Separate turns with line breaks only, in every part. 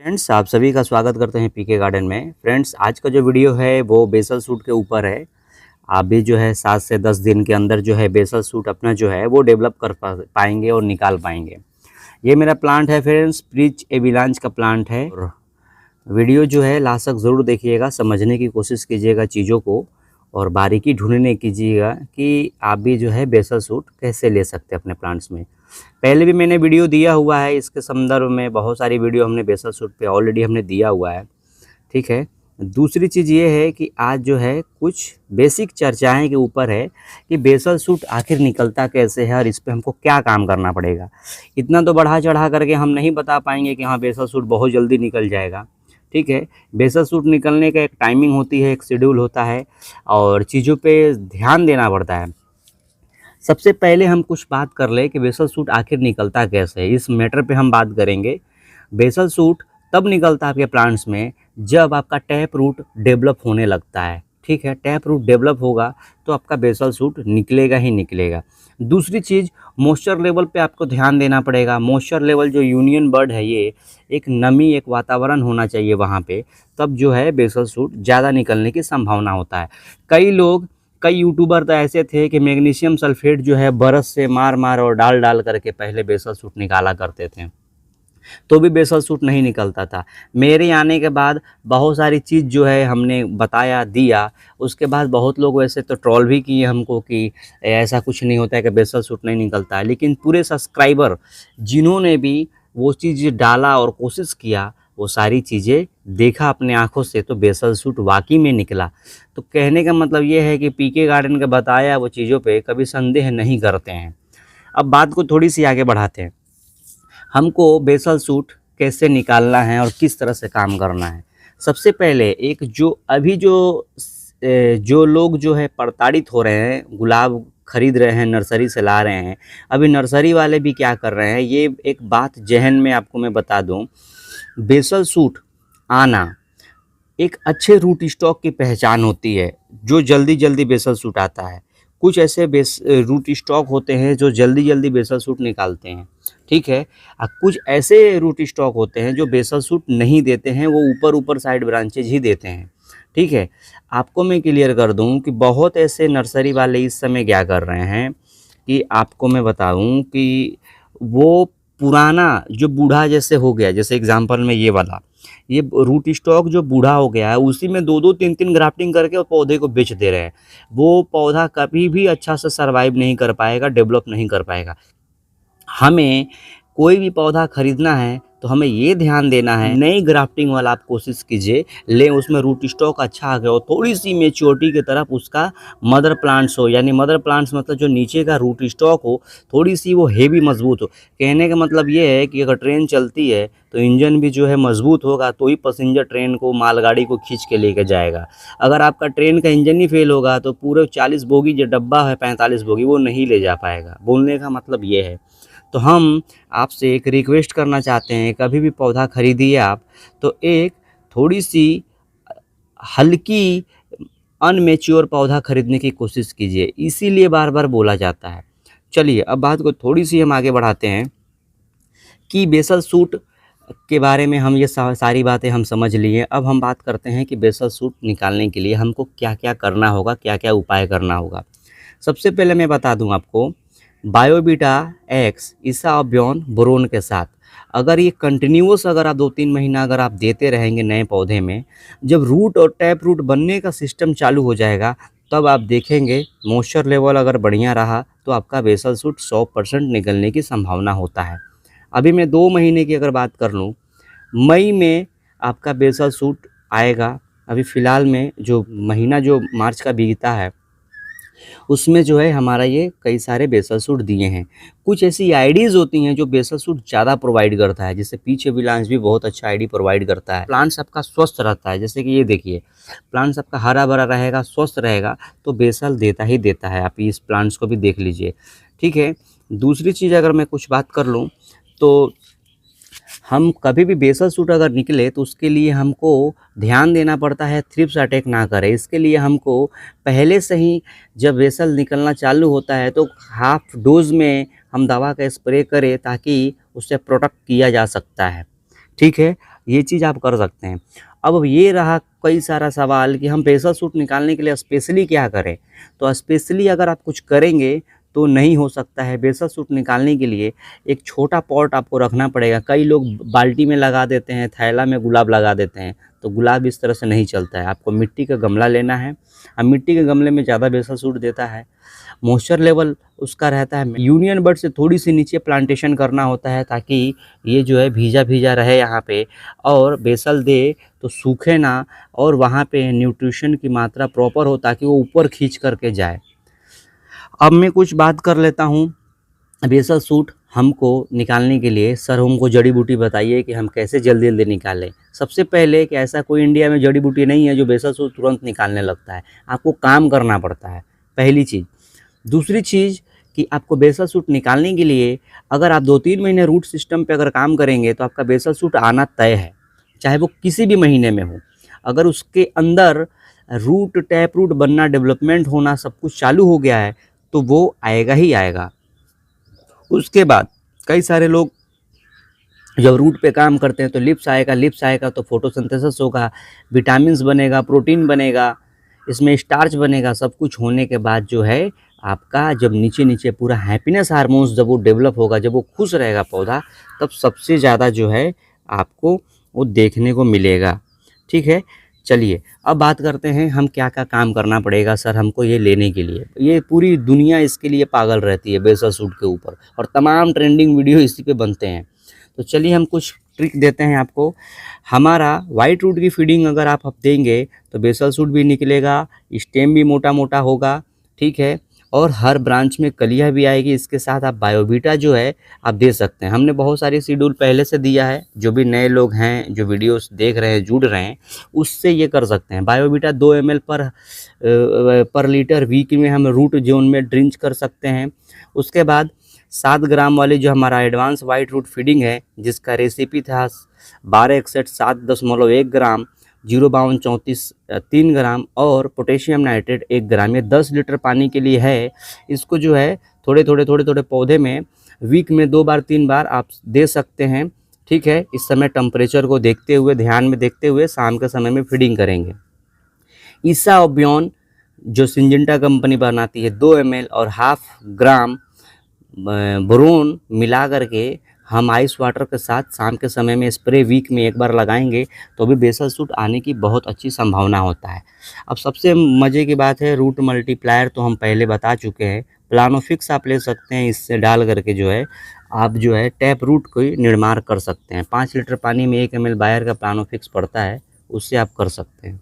Friends, आप सभी का स्वागत करते हैं पीके गार्डन में। फ्रेंड्स, आज का जो वीडियो है वो बेसल सूट के ऊपर है। आप भी जो है 7 से 10 दिन के अंदर जो है बेसल सूट अपना जो है वो डेवलप कर पाएंगे और निकाल पाएंगे। ये मेरा प्लांट है फ्रेंड्स, प्रीच एविलांच का प्लांट है। और वीडियो जो है लास्ट तक ज़रूर देखिएगा, समझने की कोशिश कीजिएगा चीज़ों को और बारीकी ढूंढने कीजिएगा कि आप भी जो है बेसल सूट कैसे ले सकते हैं अपने प्लांट्स में। पहले भी मैंने वीडियो दिया हुआ है इसके संदर्भ में, बहुत सारी वीडियो हमने बेसल सूट पे ऑलरेडी हमने दिया हुआ है, ठीक है। दूसरी चीज़ ये है कि आज जो है कुछ बेसिक चर्चाएं के ऊपर है कि बेसल सूट आखिर निकलता कैसे है और इस पे हमको क्या काम करना पड़ेगा। इतना तो बढ़ा चढ़ा करके हम नहीं बता पाएंगे कि हाँ बेसल सूट बहुत जल्दी निकल जाएगा, ठीक है। बेसल सूट निकलने का एक टाइमिंग होती है, एक शेड्यूल होता है और चीज़ों पे ध्यान देना पड़ता है। सबसे पहले हम कुछ बात कर ले कि बेसल सूट आखिर निकलता कैसे है, इस मैटर पे हम बात करेंगे। बेसल सूट तब निकलता है आपके प्लांट्स में जब आपका टैप रूट डेवलप होने लगता है, ठीक है। टैप रूट डेवलप होगा तो आपका बेसल सूट निकलेगा ही निकलेगा। दूसरी चीज़, मॉइस्चर लेवल पे आपको ध्यान देना पड़ेगा। मॉइस्चर लेवल जो यूनियन बर्ड है, ये एक नमी, एक वातावरण होना चाहिए वहाँ पे, तब जो है बेसल सूट ज़्यादा निकलने की संभावना होता है। कई यूट्यूबर तो ऐसे थे कि मैग्नीशियम सल्फेट जो है बरस से मार मार और डाल डाल करके पहले बेसल सूट निकाला करते थे, तो भी बेसल सूट नहीं निकलता था। मेरे आने के बाद बहुत सारी चीज़ जो है हमने बताया दिया, उसके बाद बहुत लोग वैसे तो ट्रोल भी किए हमको कि ऐसा कुछ नहीं होता है कि बेसल सूट नहीं निकलता है। लेकिन पूरे सब्सक्राइबर जिन्होंने भी वो चीज़ डाला और कोशिश किया, वो सारी चीज़ें देखा अपने आँखों से, तो बेसल सूट वाकई में निकला। तो कहने का मतलब ये है कि पीके गार्डन के बताया वो चीज़ों पे कभी संदेह नहीं करते हैं। अब बात को थोड़ी सी आगे बढ़ाते हैं। हमको बेसल सूट कैसे निकालना है और किस तरह से काम करना है। सबसे पहले एक जो लोग जो है प्रताड़ित हो रहे हैं, गुलाब खरीद रहे हैं, नर्सरी से ला रहे हैं, अभी नर्सरी वाले भी क्या कर रहे हैं, ये एक बात जहन में आपको मैं बता दूं। बेसल सूट आना एक अच्छे रूट स्टॉक की पहचान होती है, जो जल्दी जल्दी बेसल सूट आता है। कुछ ऐसे रूट स्टॉक होते हैं जो जल्दी जल्दी बेसल सूट निकालते हैं, ठीक है। कुछ ऐसे रूट स्टॉक होते हैं जो बेसल सूट नहीं देते हैं, वो ऊपर ऊपर साइड ब्रांचेज ही देते हैं, ठीक है। आपको मैं क्लियर कर दूं कि बहुत ऐसे नर्सरी वाले इस समय क्या कर रहे हैं कि आपको मैं बताऊं कि वो पुराना जो बूढ़ा जैसे हो गया, जैसे एग्जांपल में ये रूट स्टॉक जो बूढ़ा हो गया है, उसी में 2-2 3-3 ग्राफ्टिंग करके और पौधे को बेच दे रहे हैं। वो पौधा कभी भी अच्छा से सर्वाइव नहीं कर पाएगा, डेवलप नहीं कर पाएगा। हमें कोई भी पौधा खरीदना है तो हमें ये ध्यान देना है, नई ग्राफ्टिंग वाला आप कोशिश कीजिए, लें उसमें रूट स्टॉक अच्छा आ गया हो, थोड़ी सी मैच्योरिटी की तरफ उसका मदर प्लांट्स हो, यानी मदर प्लांट्स मतलब जो नीचे का रूट स्टॉक हो, थोड़ी सी वो हेवी मजबूत हो। कहने का मतलब ये है कि अगर ट्रेन चलती है तो इंजन भी जो है मजबूत होगा, तो ही पैसेंजर ट्रेन को, मालगाड़ी को खींच के लेके जाएगा। अगर आपका ट्रेन का इंजन ही फेल होगा तो पूरे 40 बोगी जो डब्बा है, 45 बोगी, वो नहीं ले जा पाएगा। बोलने का मतलब ये है। तो हम आपसे एक रिक्वेस्ट करना चाहते हैं, कभी भी पौधा खरीदिए आप तो एक थोड़ी सी हल्की अनमेच्योर पौधा खरीदने की कोशिश कीजिए, इसीलिए बार बार बोला जाता है। चलिए अब बात को थोड़ी सी हम आगे बढ़ाते हैं कि बेसल सूट के बारे में हम ये सारी बातें हम समझ लिए। अब हम बात करते हैं कि बेसल सूट निकालने के लिए हमको क्या क्या करना होगा, क्या क्या उपाय करना होगा। सबसे पहले मैं बता दूं आपको, बायोबीटा एक्स इसाब्योन बोरोन के साथ अगर ये कंटिन्यूअस अगर आप 2-3 महीना अगर आप देते रहेंगे नए पौधे में, जब रूट और टैप रूट बनने का सिस्टम चालू हो जाएगा, तब आप देखेंगे मॉइस्चर लेवल अगर बढ़िया रहा तो आपका बेसल सूट 100% निकलने की संभावना होता है। अभी मैं 2 महीने की अगर बात कर लूँ, मई में आपका बेसल सूट आएगा। अभी फ़िलहाल में जो महीना जो मार्च का बीता है, उसमें जो है हमारा ये कई सारे बेसल सूट दिए हैं। कुछ ऐसी आईडीज़ होती हैं जो बेसल सूट ज़्यादा प्रोवाइड करता है, जैसे पीच एविलांच भी बहुत अच्छा आईडी प्रोवाइड करता है। प्लांट्स आपका स्वस्थ रहता है, जैसे कि ये देखिए, प्लांट्स आपका हरा भरा रहेगा, स्वस्थ रहेगा, तो बेसल देता ही देता है। आप इस प्लांट्स को भी देख लीजिए, ठीक है। दूसरी चीज़ अगर मैं कुछ बात कर लूँ तो हम कभी भी बेसल सूट अगर निकले तो उसके लिए हमको ध्यान देना पड़ता है थ्रिप्स अटैक ना करे। इसके लिए हमको पहले से ही जब बेसल निकलना चालू होता है तो हाफ डोज में हम दवा का स्प्रे करें, ताकि उससे प्रोटेक्ट किया जा सकता है, ठीक है। ये चीज़ आप कर सकते हैं। अब ये रहा कई सारा सवाल कि हम बेसल सूट निकालने के लिए स्पेशली क्या करें। तो स्पेशली अगर आप कुछ करेंगे तो नहीं हो सकता है। बेसल सूट निकालने के लिए एक छोटा पॉट आपको रखना पड़ेगा। कई लोग बाल्टी में लगा देते हैं, थैला में गुलाब लगा देते हैं, तो गुलाब इस तरह से नहीं चलता है। आपको मिट्टी का गमला लेना है। अब मिट्टी के गमले में ज़्यादा बेसल सूट देता है। मॉइस्चर लेवल उसका रहता है यूनियन बड से थोड़ी सी नीचे प्लांटेशन करना होता है, ताकि ये जो है भीजा भीजा रहे यहाँ पे, और बेसल दे तो सूखे ना, और वहाँ पे न्यूट्रिशन की मात्रा प्रॉपर हो ताकि वो ऊपर खींच करके जाए। अब मैं कुछ बात कर लेता हूँ बेसल सूट हमको निकालने के लिए। सर हमको जड़ी बूटी बताइए कि हम कैसे जल्दी जल्दी निकालें। सबसे पहले कि ऐसा कोई इंडिया में जड़ी बूटी नहीं है जो बेसल सूट तुरंत निकालने लगता है। आपको काम करना पड़ता है, पहली चीज़। दूसरी चीज़ कि आपको बेसल सूट निकालने के लिए अगर आप 2-3 महीने रूट सिस्टम पे अगर काम करेंगे तो आपका बेसल सूट आना तय है, चाहे वो किसी भी महीने में हो। अगर उसके अंदर रूट, टैप रूट बनना, डेवलपमेंट होना सब कुछ चालू हो गया है तो वो आएगा ही आएगा। उसके बाद कई सारे लोग जब रूट पे काम करते हैं तो लिप्स आएगा तो फोटोसिंथेसिस होगा, विटामिन्स बनेगा, प्रोटीन बनेगा, इसमें स्टार्च बनेगा। सब कुछ होने के बाद जो है आपका जब नीचे पूरा हैप्पीनेस हार्मोन्स जब वो डेवलप होगा, जब वो खुश रहेगा पौधा, तब सबसे ज़्यादा जो है आपको वो देखने को मिलेगा। ठीक है, चलिए अब बात करते हैं हम क्या क्या काम करना पड़ेगा सर हमको ये लेने के लिए। ये पूरी दुनिया इसके लिए पागल रहती है बेसल सूट के ऊपर, और तमाम ट्रेंडिंग वीडियो इसी पे बनते हैं। तो चलिए हम कुछ ट्रिक देते हैं आपको। हमारा वाइट रूट की फीडिंग अगर आप देंगे तो बेसल सूट भी निकलेगा, स्टेम भी मोटा मोटा होगा, ठीक है, और हर ब्रांच में कलियाँ भी आएगी। इसके साथ आप बायोवीटा जो है आप दे सकते हैं। हमने बहुत सारी शेड्यूल पहले से दिया है, जो भी नए लोग हैं जो वीडियोस देख रहे हैं, जुड़ रहे हैं, उससे ये कर सकते हैं। बायोवीटा 2 ml पर लीटर वीक में हम रूट जोन में ड्रिंच कर सकते हैं। उसके बाद 7 ग्राम वाली जो हमारा एडवांस वाइट रूट फीडिंग है, जिसका रेसिपी था 1261 7.1 ग्राम, 05234 3 ग्राम और पोटेशियम नाइट्रेट 1 ग्राम, ये 10 लीटर पानी के लिए है। इसको जो है थोड़े थोड़े पौधे में वीक में 2 बार 3 बार आप दे सकते हैं। ठीक है, इस समय टेम्परेचर को देखते हुए, ध्यान में देखते हुए शाम के समय में फीडिंग करेंगे। ईसा ओबियन जो सिंजेंटा कंपनी बनाती है 2 ml और 1/2 ग्राम बोरोन मिला करके हम आइस वाटर के साथ शाम के समय में स्प्रे वीक में 1 बार लगाएंगे तो भी बेसल सूट आने की बहुत अच्छी संभावना होता है। अब सबसे मज़े की बात है, रूट मल्टीप्लायर तो हम पहले बता चुके हैं। प्लानोफिक्स आप ले सकते हैं, इससे डाल करके जो है आप जो है टैप रूट को निर्माण कर सकते हैं। 5 लीटर पानी में 1 ml बायर का प्लानोफिक्स पड़ता है, उससे आप कर सकते हैं।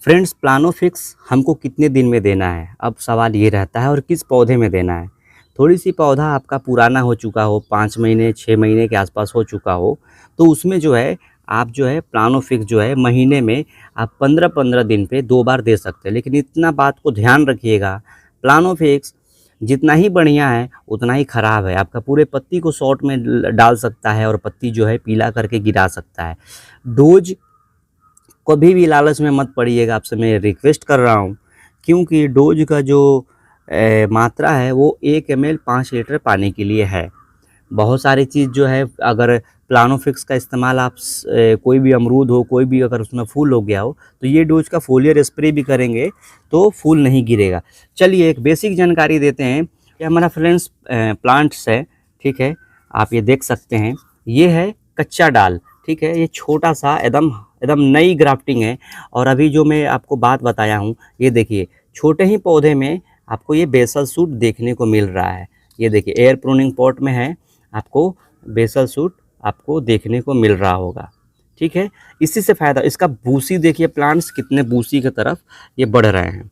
फ्रेंड्स, प्लानोफिक्स हमको कितने दिन में देना है, अब सवाल ये रहता है, और किस पौधे में देना है। थोड़ी सी पौधा आपका पुराना हो चुका हो, 5 महीने 6 महीने के आसपास हो चुका हो, तो उसमें जो है आप जो है प्लानोफिक्स जो है महीने में आप 15-15 दिन पे 2 बार दे सकते हैं। लेकिन इतना बात को ध्यान रखिएगा, प्लानोफिक्स जितना ही बढ़िया है उतना ही ख़राब है। आपका पूरे पत्ती को शॉर्ट में डाल सकता है और पत्ती जो है पीला करके गिरा सकता है। डोज कभी भी लालच में मत पड़िएगा, आपसे मैं रिक्वेस्ट कर रहा हूँ, क्योंकि डोज का जो मात्रा है वो 1 ml 5 लीटर पानी के लिए है। बहुत सारी चीज़ जो है, अगर प्लानोफिक्स का इस्तेमाल आप कोई भी अमरूद हो, कोई भी अगर उसमें फूल हो गया हो, तो ये डोज का फोलियर स्प्रे भी करेंगे तो फूल नहीं गिरेगा। चलिए एक बेसिक जानकारी देते हैं। ये हमारा फ्रेंड्स प्लांट्स है, ठीक है, आप ये देख सकते हैं, ये है कच्चा डाल, ठीक है, ये छोटा सा एकदम नई ग्राफ्टिंग है। और अभी जो मैं आपको बात बताया हूँ, ये देखिए छोटे ही पौधे में आपको ये बेसल सूट देखने को मिल रहा है। ये देखिए एयर प्रूनिंग पॉट में है, आपको बेसल सूट आपको देखने को मिल रहा होगा। ठीक है, इसी से फ़ायदा, इसका बूसी देखिए, प्लांट्स कितने बूसी की तरफ ये बढ़ रहे हैं।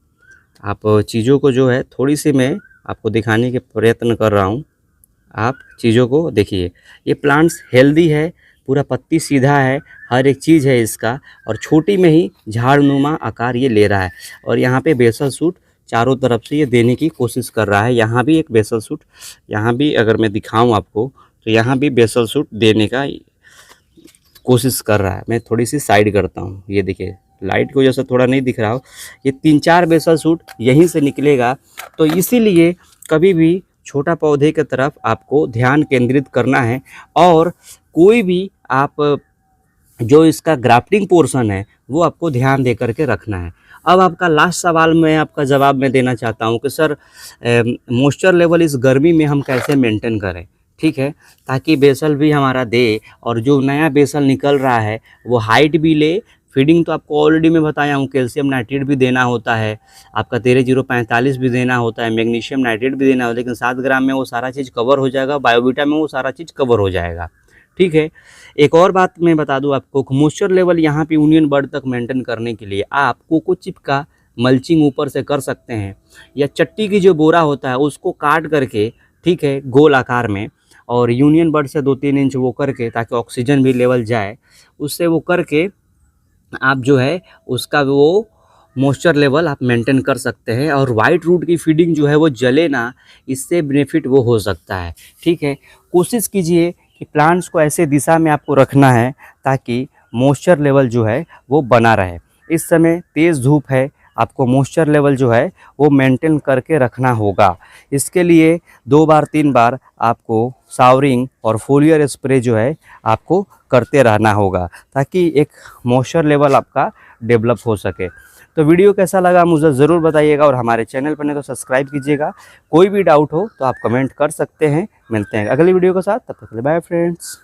आप चीज़ों को जो है थोड़ी सी मैं आपको दिखाने के प्रयत्न कर रहा हूँ, आप चीज़ों को देखिए। ये प्लांट्स हेल्दी है, पूरा पत्ती सीधा है, हर एक चीज़ है इसका, और छोटी में ही झाड़नुमा आकार ये ले रहा है। और यहाँ पे बेसल सूट चारों तरफ से ये देने की कोशिश कर रहा है। यहाँ भी एक बेसल सूट, यहाँ भी अगर मैं दिखाऊं आपको तो यहाँ भी बेसल सूट देने का कोशिश कर रहा है। मैं थोड़ी सी साइड करता हूँ, ये देखिए लाइट की वजह से थोड़ा नहीं दिख रहा हो, ये 3-4 बेसल सूट यहीं से निकलेगा। तो इसीलिए कभी भी छोटा पौधे की तरफ आपको ध्यान केंद्रित करना है, और कोई भी आप जो इसका ग्राफ्टिंग पोर्शन है वो आपको ध्यान दे करके रखना है। अब आपका लास्ट सवाल मैं आपका जवाब मैं देना चाहता हूँ कि सर मॉइस्चर लेवल इस गर्मी में हम कैसे मेंटेन करें, ठीक है, ताकि बेसल भी हमारा दे और जो नया बेसल निकल रहा है वो हाइट भी ले। फीडिंग तो आपको ऑलरेडी मैं बताया हूँ, कैल्शियम नाइट्रेट भी देना होता है, आपका 13-0-45 भी देना होता है, मैग्नीशियम नाइट्रेट भी देना होता है, लेकिन 7 ग्राम में वो सारा चीज़ कवर हो जाएगा, बायोवीटा में वो सारा चीज़ कवर हो जाएगा, ठीक है। एक और बात मैं बता दूं आपको, मॉइस्चर लेवल यहाँ पे यूनियन बर्ड तक मेंटेन करने के लिए आप कोको चिप का मल्चिंग ऊपर से कर सकते हैं, या चट्टी की जो बोरा होता है उसको काट करके, ठीक है, गोल आकार में, और यूनियन बर्ड से 2-3 इंच वो करके, ताकि ऑक्सीजन भी लेवल जाए, उससे वो करके आप जो है उसका वो मॉइस्चर लेवल आप मेंटेन कर सकते हैं। और वाइट रूट की फीडिंग जो है वो जले ना, इससे बेनिफिट वो हो सकता है, ठीक है। कोशिश कीजिए कि प्लांट्स को ऐसे दिशा में आपको रखना है ताकि मॉइस्चर लेवल जो है वो बना रहे। इस समय तेज़ धूप है, आपको मॉइस्चर लेवल जो है वो मेंटेन करके रखना होगा। इसके लिए 2 बार 3 बार आपको शावरिंग और फोलियर स्प्रे जो है आपको करते रहना होगा, ताकि एक मॉइस्चर लेवल आपका डेवलप हो सके। तो वीडियो कैसा लगा मुझे ज़रूर बताइएगा, और हमारे चैनल पर नहीं तो सब्सक्राइब कीजिएगा। कोई भी डाउट हो तो आप कमेंट कर सकते हैं। मिलते हैं अगली वीडियो के साथ, तब तक के लिए बाय फ्रेंड्स।